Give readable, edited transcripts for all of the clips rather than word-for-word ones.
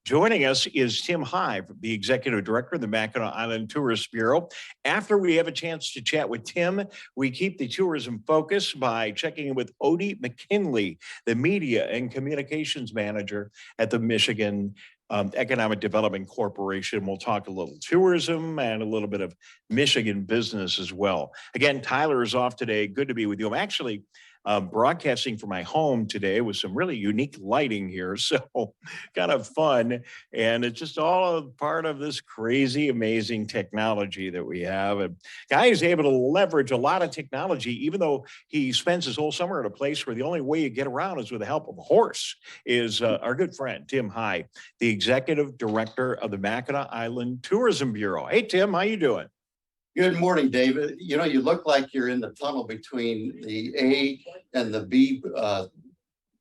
Joining us is Tim Hygh, the Executive Director of the Mackinac Island Tourism Bureau. After we have a chance to chat with Tim, we keep the tourism focus by checking in with Odie McKinley, the Media and Communications Manager at the Michigan Economic Development Corporation. We'll talk a little tourism and a little bit of Michigan business as well. Again, Tyler is off today. Good to be with you. I'm actually broadcasting from my home today with some really unique lighting here. So kind of fun. And it's just all a part of this crazy, amazing technology that we have. And guy is able to leverage a lot of technology, even though he spends his whole summer at a place where the only way you get around is with the help of a horse, is our good friend, Tim Hygh, the Executive Director of the Mackinac Island Tourism Bureau. Hey, Tim, how you doing? Good morning, David. You know, you look like you're in the tunnel between the A and the B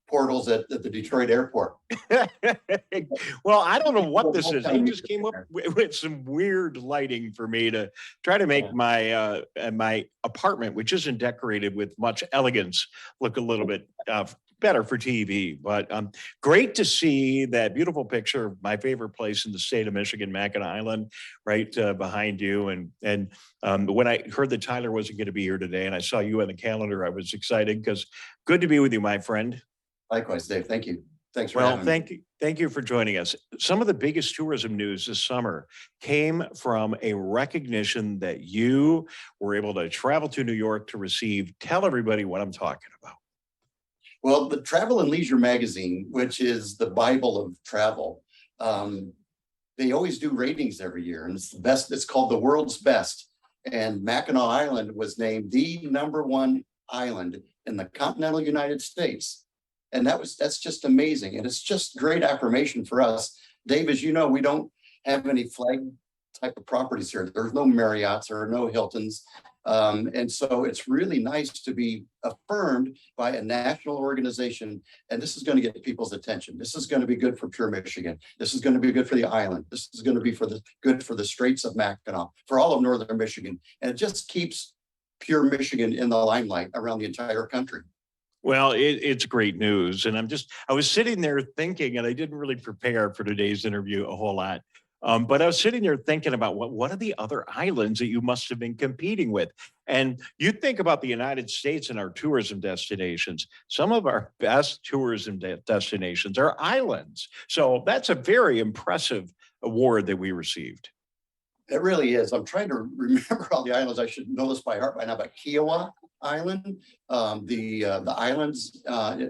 portals at the Detroit airport. Well, I don't know what this is. He just came up with some weird lighting for me to try to make my apartment, which isn't decorated with much elegance, look a little bit better for TV. But great to see that beautiful picture of my favorite place in the state of Michigan, Mackinac Island, right behind you. And when I heard that Tyler wasn't going to be here today and I saw you on the calendar, I was excited because good to be with you, my friend. Likewise, Dave. Thank you. Thanks for having me. Thank you for joining us. Some of the biggest tourism news this summer came from a recognition that you were able to travel to New York to receive. Tell everybody what I'm talking about. Well, the Travel and Leisure magazine, which is the Bible of travel, they always do ratings every year, and it's the best. It's called the world's best. And Mackinac Island was named the #1 island in the continental United States. And that's just amazing. And it's just great affirmation for us. Dave, as you know, we don't have any flag type of properties here. There's no Marriotts or no Hiltons. And so it's really nice to be affirmed by a national organization. And this is going to get people's attention. This is going to be good for Pure Michigan. This is going to be good for the island. This is going to be good for the Straits of Mackinac, for all of northern Michigan. And it just keeps Pure Michigan in the limelight around the entire country. Well, it's great news. And I was sitting there thinking, and I didn't really prepare for today's interview a whole lot. But I was sitting there thinking about what are the other islands that you must have been competing with? And you think about the United States and our tourism destinations. Some of our best tourism destinations are islands. So that's a very impressive award that we received. It really is. I'm trying to remember all the islands. I should know this by heart by now, but Kiowa Island, the islands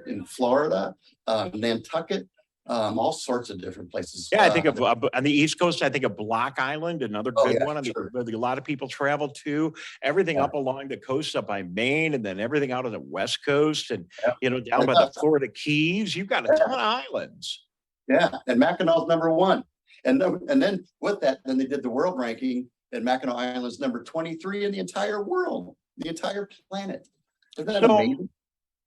in Florida, Nantucket, all sorts of different places. Yeah, I think of on the East Coast, I think of Block Island, another good one. Sure. Where a lot of people travel to. Everything up along the coast up by Maine, and then everything out on the West Coast, and down by the Florida Keys. You've got a ton of islands. Yeah, and Mackinac's #1. And then with that, then they did the world ranking, and Mackinac Island's number 23 in the entire world, the entire planet. Isn't that amazing?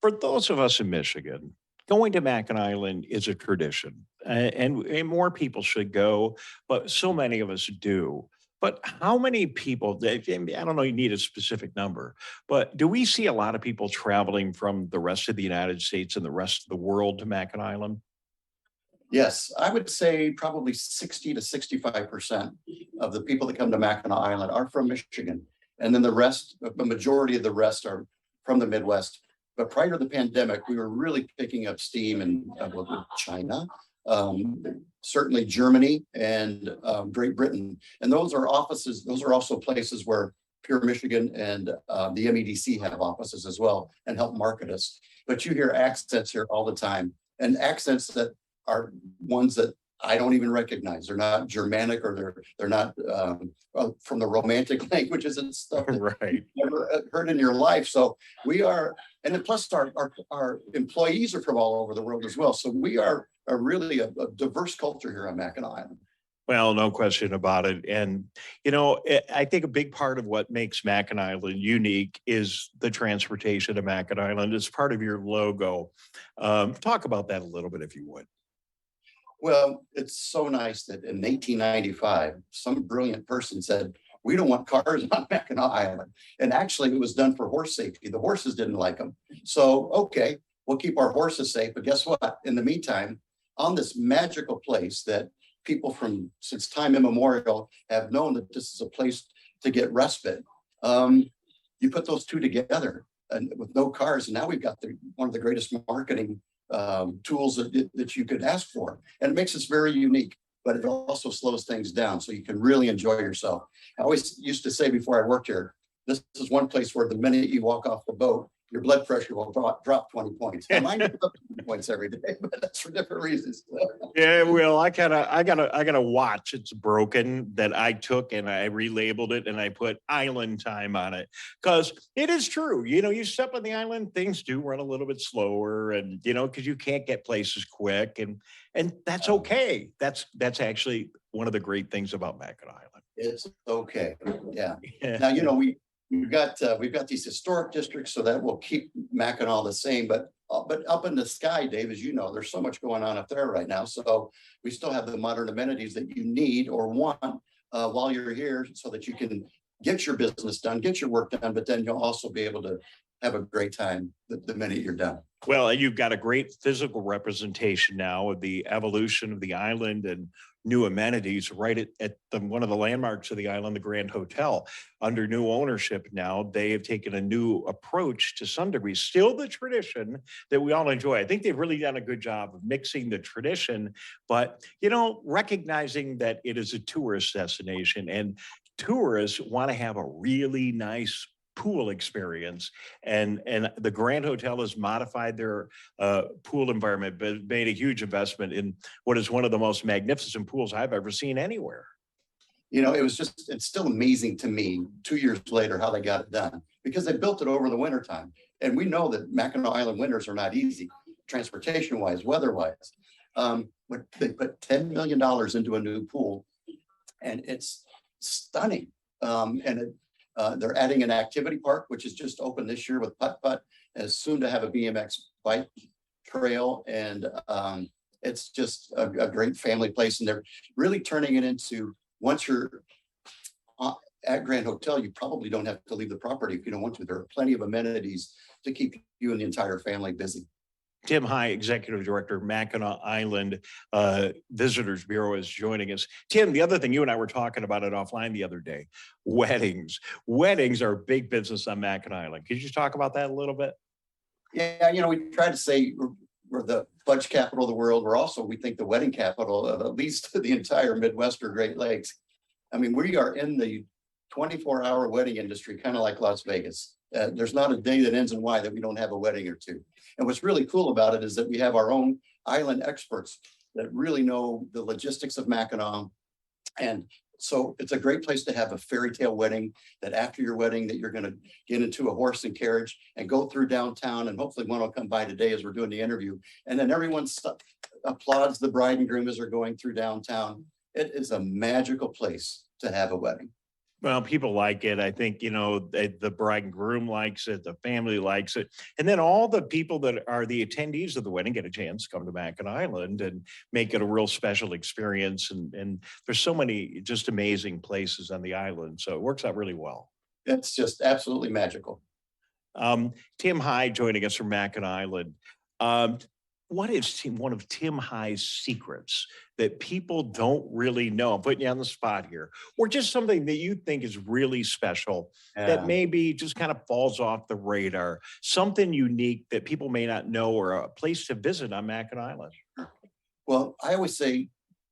For those of us in Michigan, going to Mackinac Island is a tradition, and more people should go, but so many of us do. But how many people, I don't know, you need a specific number, but do we see a lot of people traveling from the rest of the United States and the rest of the world to Mackinac Island? Yes, I would say probably 60 to 65% of the people that come to Mackinac Island are from Michigan. And then the rest, the majority of the rest are from the Midwest. But prior to the pandemic, we were really picking up steam in China, certainly Germany and Great Britain. And those are offices, those are also places where Pure Michigan and the MEDC have offices as well and help market us. But you hear accents here all the time, and accents that are ones that I don't even recognize. They're not Germanic, or they're not from the Romantic languages and stuff that right. you've never heard in your life. So we are, and then plus our employees are from all over the world as well. So we are really a diverse culture here on Mackinac Island. Well, no question about it. And, I think a big part of what makes Mackinac Island unique is the transportation of Mackinac Island. It's part of your logo. Talk about that a little bit, if you would. Well, it's so nice that in 1895, some brilliant person said, we don't want cars on Mackinac Island. And actually, it was done for horse safety. The horses didn't like them. So, okay, we'll keep our horses safe. But guess what? In the meantime, on this magical place that people from since time immemorial have known that this is a place to get respite. You put those two together and with no cars, and now we've got one of the greatest marketing tools that you could ask for. And it makes us very unique, but it also slows things down so you can really enjoy yourself. I always used to say before I worked here, this is one place where the minute you walk off the boat, your blood pressure will drop 20 points. Now, mine goes up 20 points every day, but that's for different reasons. Yeah, well, I gotta watch. It's broken that I took and I relabeled it and I put island time on it because it is true. You step on the island, things do run a little bit slower, and because you can't get places quick, and that's okay. That's actually one of the great things about Mackinac Island. It's okay. Yeah. Now we've got these historic districts, so that will keep Mackinac the same. But up in the sky, Dave, as you know, there's so much going on up there right now. So we still have the modern amenities that you need or want while you're here, so that you can get your business done, get your work done, but then you'll also be able to have a great time the minute you're done. Well, you've got a great physical representation now of the evolution of the island and new amenities right at one of the landmarks of the island, the Grand Hotel. Under new ownership now, they have taken a new approach to some degree, still the tradition that we all enjoy. I think they've really done a good job of mixing the tradition, but, recognizing that it is a tourist destination and tourists want to have a really nice pool experience, and the Grand Hotel has modified their pool environment, but made a huge investment in what is one of the most magnificent pools I've ever seen anywhere. It's still amazing to me 2 years later how they got it done, because they built it over the winter time. And we know that Mackinac Island winters are not easy, transportation wise, weather wise. But they put $10 million into a new pool, and it's stunning. They're adding an activity park, which is just opened this year with putt-putt, and is soon to have a BMX bike trail. And it's just a great family place. And they're really turning it into, once you're at Grand Hotel, you probably don't have to leave the property if you don't want to. There are plenty of amenities to keep you and the entire family busy. Tim Hygh, Executive Director, Mackinac Island Visitors Bureau, is joining us. Tim, the other thing, you and I were talking about it offline the other day, weddings. Weddings are big business on Mackinac Island. Could you talk about that a little bit? Yeah, we try to say we're the fudge capital of the world. We think the wedding capital of at least the entire Midwest or Great Lakes. I mean, we are in the 24-hour wedding industry, kind of like Las Vegas. There's not a day that ends in Y that we don't have a wedding or two. And what's really cool about it is that we have our own island experts that really know the logistics of Mackinac. And so it's a great place to have a fairy tale wedding, that after your wedding that you're going to get into a horse and carriage and go through downtown. And hopefully one will come by today as we're doing the interview. And then everyone applauds the bride and groom as they're going through downtown. It is a magical place to have a wedding. Well, people like it. I think, the bride and groom likes it. The family likes it. And then all the people that are the attendees of the wedding get a chance to come to Mackinac Island and make it a real special experience. And there's so many just amazing places on the island. So it works out really well. It's just absolutely magical. Tim Hygh joining us from Mackinac Island. What is one of Tim Hygh's secrets that people don't really know? I'm putting you on the spot here, or just something that you think is really special that maybe just kind of falls off the radar, something unique that people may not know, or a place to visit on Mackinac Island. Well, I always say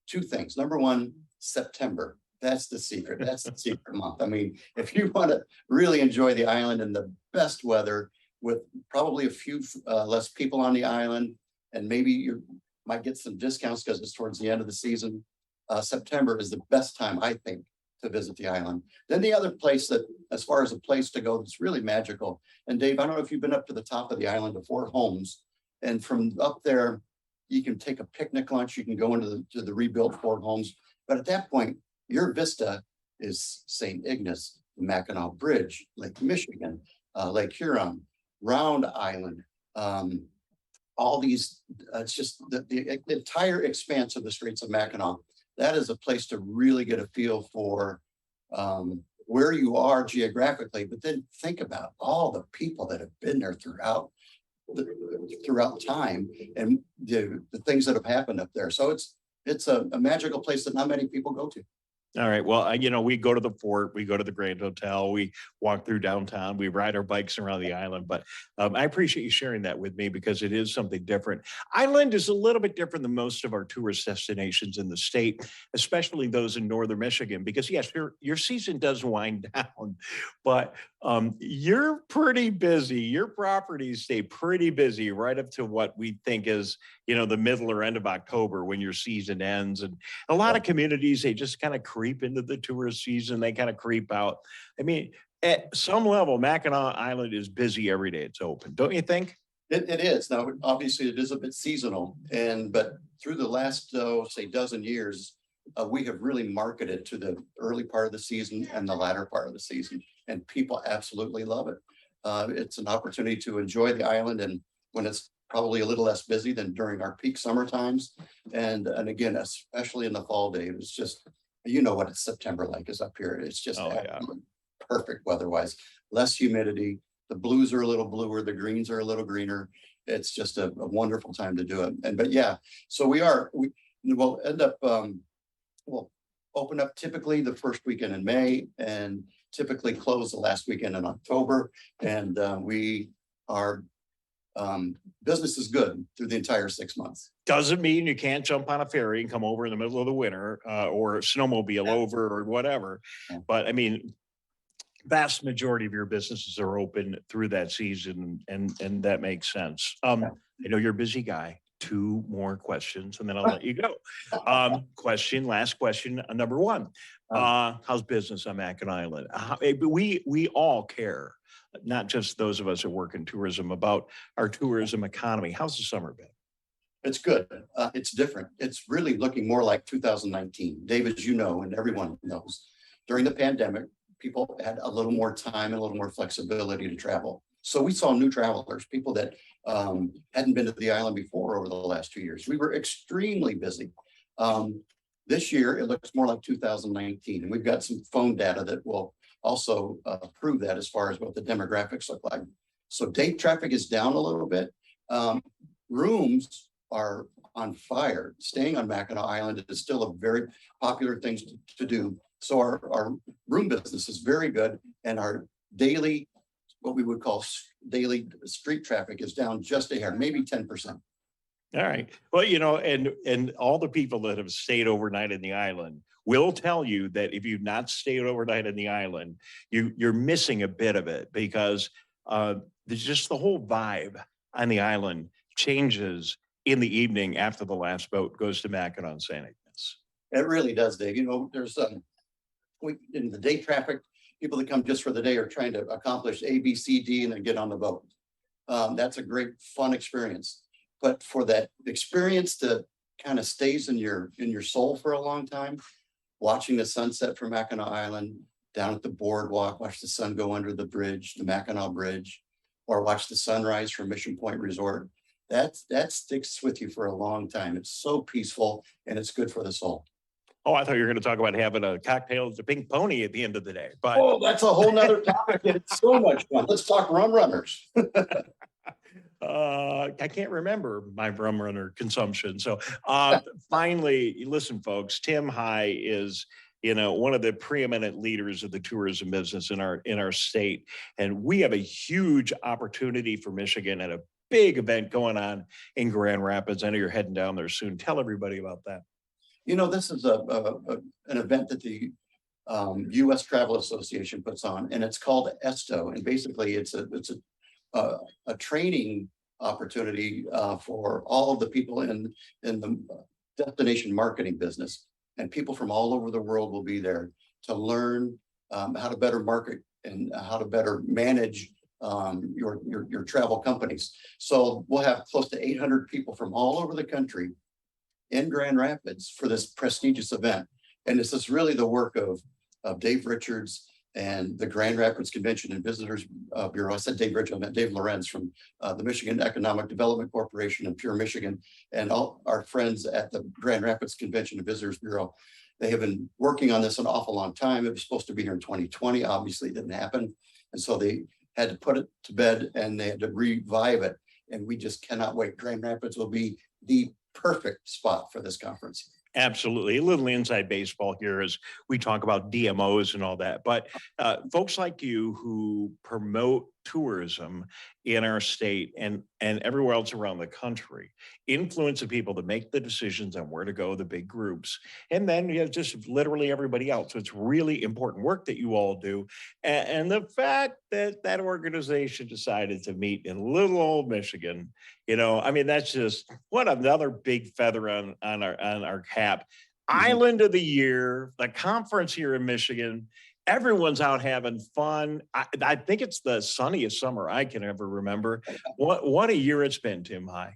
two things. Number one, September. That's the secret. That's the secret month. I mean, if you want to really enjoy the island in the best weather, with probably a few less people on the island, and maybe you might get some discounts because it's towards the end of the season, September is the best time, I think, to visit the island. Then the other place that, as far as a place to go that's really magical, and Dave, I don't know if you've been up to the top of the island to Fort Holmes, and from up there, you can take a picnic lunch, you can go into the rebuilt Fort Holmes, but at that point, your vista is St. Ignace, the Mackinac Bridge, Lake Michigan, Lake Huron, Round Island, all these, it's just the entire expanse of the Straits of Mackinac. That is a place to really get a feel for where you are geographically, but then think about all the people that have been there throughout time, and the things that have happened up there. So it's it's a magical place that not many people go to. All right. Well, we go to the fort, we go to the Grand Hotel, we walk through downtown, we ride our bikes around the island. But I appreciate you sharing that with me because it is something different. Island is a little bit different than most of our tourist destinations in the state, especially those in northern Michigan. Because yes, your season does wind down, but you're pretty busy. Your properties stay pretty busy right up to what we think is, the middle or end of October when your season ends. And a lot of communities, they just kind of creep into the tourist season. They kind of creep out. I mean, at some level, Mackinac Island is busy every day it's open. Don't you think? It is. Now, obviously, it is a bit seasonal, but through the last, say, dozen years, we have really marketed to the early part of the season and the latter part of the season, and people absolutely love it. It's an opportunity to enjoy the island, and when it's probably a little less busy than during our peak summer times, and again, especially in the fall days, it's just, what it's September like is up here. It's just perfect weather-wise. Less humidity. The blues are a little bluer. The greens are a little greener. It's just a wonderful time to do it. But yeah, so we will end up, we'll open up typically the first weekend in May and typically close the last weekend in October. And business is good through the entire 6 months. Doesn't mean you can't jump on a ferry and come over in the middle of the winter or snowmobile over or whatever. Yeah. But I mean, vast majority of your businesses are open through that season, and that makes sense. I know you're a busy guy. 2 more questions, and then I'll let you go. Last question, number 1. How's business on Mackinac Island? We all care, not just those of us that work in tourism, about our tourism economy. How's the summer been? It's good. It's different. It's really looking more like 2019. Dave, as you know, and everyone knows, during the pandemic, people had a little more time and a little more flexibility to travel. So we saw new travelers, people that hadn't been to the island before over the last 2 years. We were extremely busy. This year, it looks more like 2019. And we've got some phone data that will also prove that as far as what the demographics look like. So day traffic is down a little bit. Rooms are on fire. Staying on Mackinac Island is still a very popular thing to do. So our room business is very good, and our daily, what we would call daily street traffic, is down just a hair, maybe 10%. All right. Well, and all the people that have stayed overnight in the island will tell you that if you've not stayed overnight in the island, you're missing a bit of it, because there's just the whole vibe on the island changes in the evening after the last boat goes to Mackinac and St. Ignace. It really does, Dave. There's in the day traffic, people that come just for the day are trying to accomplish A, B, C, D, and then get on the boat. That's a great, fun experience. But for that experience to kind of stays in your soul for a long time, watching the sunset from Mackinac Island, down at the boardwalk, watch the sun go under the bridge, the Mackinac Bridge, or watch the sunrise from Mission Point Resort, that sticks with you for a long time. It's so peaceful, and it's good for the soul. Oh, I thought you were going to talk about having a cocktail at the Pink Pony at the end of the day. But that's a whole nother topic. It's so much fun. Let's talk rum runners. I can't remember my rum runner consumption. So finally, listen, folks, Tim Hygh is, one of the preeminent leaders of the tourism business in our state. And we have a huge opportunity for Michigan and a big event going on in Grand Rapids. I know you're heading down there soon. Tell everybody about that. This is an event that the U.S. Travel Association puts on, and it's called ESTO. And basically, it's a training opportunity for all of the people in the destination marketing business. And people from all over the world will be there to learn how to better market and how to better manage your travel companies. So we'll have close to 800 people from all over the country in Grand Rapids for this prestigious event. And this is really the work of Dave Richards and the Grand Rapids Convention and Visitors Bureau. I said Dave Richards, I meant Dave Lorenz from the Michigan Economic Development Corporation in Pure, Michigan, and all our friends at the Grand Rapids Convention and Visitors Bureau. They have been working on this an awful long time. It was supposed to be here in 2020. Obviously, it didn't happen. And so they had to put it to bed and they had to revive it. And we just cannot wait. Grand Rapids will be the perfect spot for this conference. Absolutely. A little inside baseball here as we talk about DMOs and all that. But folks like you who promote tourism in our state and everywhere else around the country influence the people to make the decisions on where to go, the big groups. And then you have just literally everybody else. So it's really important work that you all do. And the fact that that organization decided to meet in little old Michigan, I mean, that's just what another big feather on our cap. Mhm. Island of the year, the conference here in Michigan. Everyone's out having fun. I think it's the sunniest summer I can ever remember. What a year it's been, Tim High.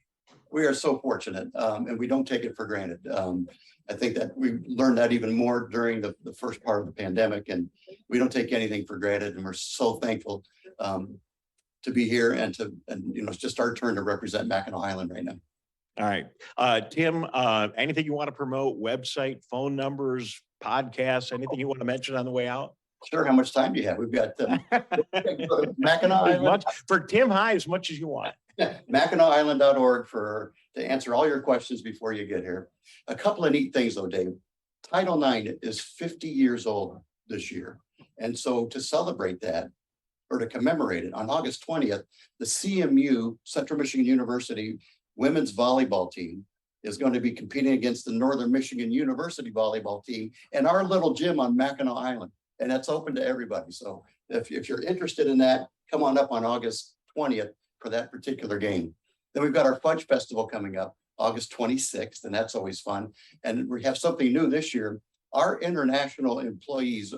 We are so fortunate, and we don't take it for granted. I think that we learned that even more during the first part of the pandemic, and we don't take anything for granted. And we're so thankful to be here and it's just our turn to represent Mackinac Island right now. All right. Tim, anything you want to promote? Website, phone numbers, podcasts, anything you want to mention on the way out? Sure. How much time do you have? We've got Mackinac Island. For Tim High, as much as you want. MackinacIsland.org to answer all your questions before you get here. A couple of neat things though, Dave. Title IX is 50 years old this year. And so to celebrate that, or to commemorate it, on August 20th, the CMU, Central Michigan University women's volleyball team is going to be competing against the Northern Michigan University volleyball team in our little gym on Mackinac Island. And that's open to everybody. So if you're interested in that, come on up on August 20th for that particular game. Then we've got our Fudge Festival coming up August 26th, and that's always fun. And we have something new this year. Our international employees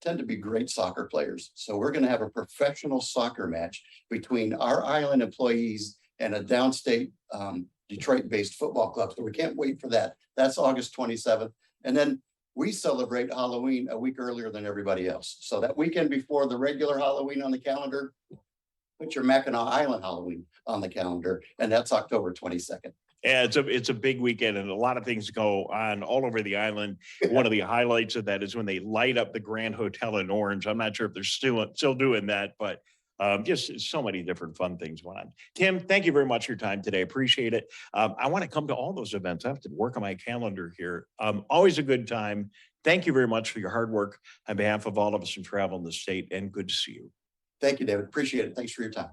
tend to be great soccer players. So we're going to have a professional soccer match between our island employees and a downstate Detroit-based football club. So we can't wait for that. That's August 27th. And then we celebrate Halloween a week earlier than everybody else. So that weekend before the regular Halloween on the calendar, put your Mackinac Island Halloween on the calendar, and that's October 22nd. Yeah, it's a big weekend and a lot of things go on all over the island. One of the highlights of that is when they light up the Grand Hotel in Orange. I'm not sure if they're still doing that, but just so many different fun things going on. Tim, thank you very much for your time today. Appreciate it. I want to come to all those events. I have to work on my calendar here. Always a good time. Thank you very much for your hard work on behalf of all of us who travel in the state, and good to see you. Thank you, David. Appreciate it. Thanks for your time.